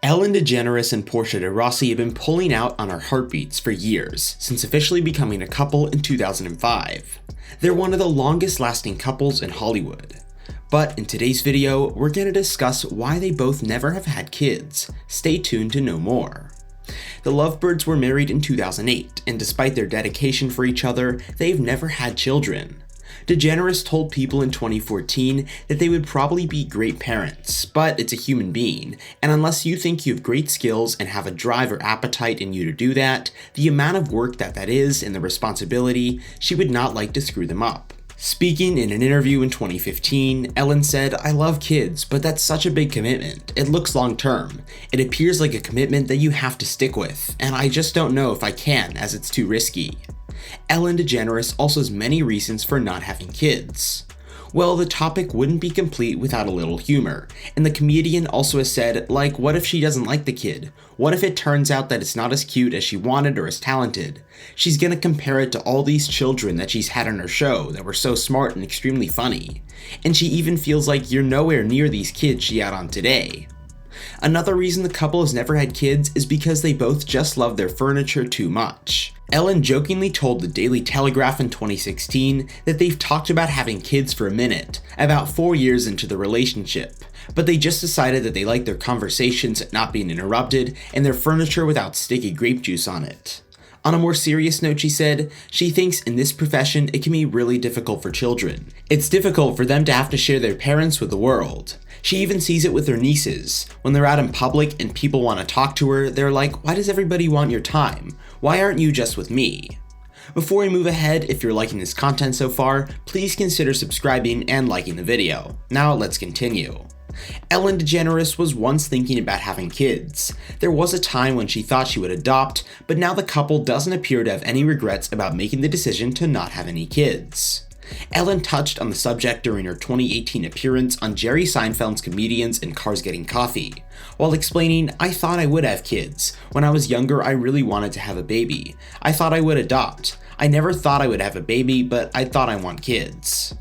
Ellen DeGeneres and Portia de Rossi have been pulling out on our heartbeats for years, since officially becoming a couple in 2005. They're one of the longest lasting couples in Hollywood. But in today's video, we're going to discuss why they both never have had kids. Stay tuned to know more. The Lovebirds were married in 2008, and despite their dedication for each other, they've never had children. DeGeneres told People in 2014 that they would probably be great parents, but it's a human being, and unless you think you have great skills and have a drive or appetite in you to do that, the amount of work that is and the responsibility, she would not like to screw them up. Speaking in an interview in 2015, Ellen said, "I love kids, but that's such a big commitment. It looks long term. It appears like a commitment that you have to stick with, and I just don't know if I can, as it's too risky." Ellen DeGeneres also has many reasons for not having kids. Well, the topic wouldn't be complete without a little humor, and the comedian also has said, what if she doesn't like the kid? What if it turns out that it's not as cute as she wanted or as talented? She's gonna compare it to all these children that she's had on her show that were so smart and extremely funny. And she even feels like you're nowhere near these kids she had on today. Another reason the couple has never had kids is because they both just love their furniture too much. Ellen jokingly told the Daily Telegraph in 2016 that they've talked about having kids for a minute, about 4 years into the relationship, but they just decided that they like their conversations not being interrupted and their furniture without sticky grape juice on it. On a more serious note, she said, she thinks in this profession it can be really difficult for children. It's difficult for them to have to share their parents with the world. She even sees it with her nieces. When they're out in public and people want to talk to her, they're like, "Why does everybody want your time? Why aren't you just with me?" Before we move ahead, if you're liking this content so far, please consider subscribing and liking the video. Now let's continue. Ellen DeGeneres was once thinking about having kids. There was a time when she thought she would adopt, but now the couple doesn't appear to have any regrets about making the decision to not have any kids. Ellen touched on the subject during her 2018 appearance on Jerry Seinfeld's Comedians and Cars Getting Coffee, while explaining, "I thought I would have kids. When I was younger, I really wanted to have a baby. I thought I would adopt. I never thought I would have a baby, but I thought I want kids."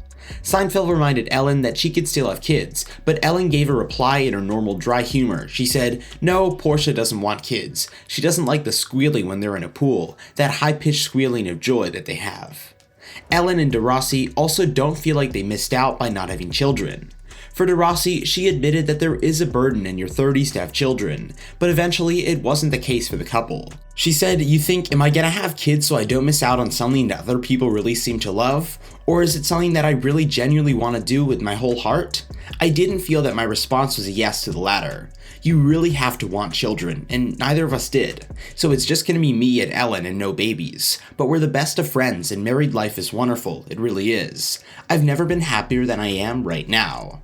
Seinfeld reminded Ellen that she could still have kids, but Ellen gave a reply in her normal dry humor. She said, "No, Portia doesn't want kids. She doesn't like the squealing when they're in a pool, that high-pitched squealing of joy that they have." Ellen and de Rossi also don't feel like they missed out by not having children. For de Rossi, she admitted that there is a burden in your 30s to have children, but eventually it wasn't the case for the couple. She said, "You think, am I gonna have kids so I don't miss out on something that other people really seem to love? Or is it something that I really genuinely want to do with my whole heart?" I didn't feel that my response was a yes to the latter. You really have to want children, and neither of us did. So it's just gonna be me and Ellen and no babies. But we're the best of friends and married life is wonderful, it really is. I've never been happier than I am right now.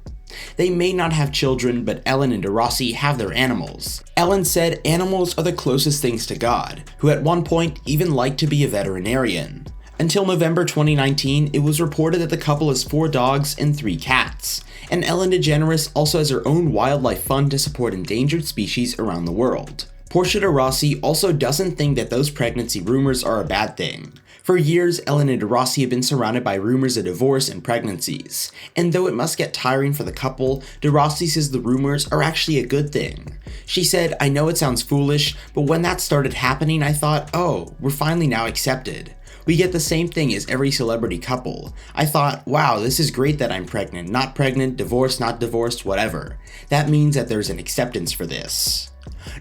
They may not have children, but Ellen and de Rossi have their animals. Ellen said animals are the closest things to God, who at one point even liked to be a veterinarian. Until November 2019, it was reported that the couple has 4 dogs and 3 cats. And Ellen DeGeneres also has her own wildlife fund to support endangered species around the world. Portia de Rossi also doesn't think that those pregnancy rumors are a bad thing. For years, Ellen and de Rossi have been surrounded by rumors of divorce and pregnancies. And though it must get tiring for the couple, de Rossi says the rumors are actually a good thing. She said, "I know it sounds foolish, but when that started happening, I thought, oh, we're finally now accepted. We get the same thing as every celebrity couple. I thought, wow, this is great that I'm pregnant, not pregnant, divorced, not divorced, whatever. That means that there's an acceptance for this."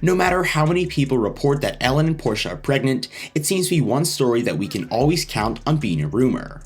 No matter how many people report that Ellen and Portia are pregnant, it seems to be one story that we can always count on being a rumor.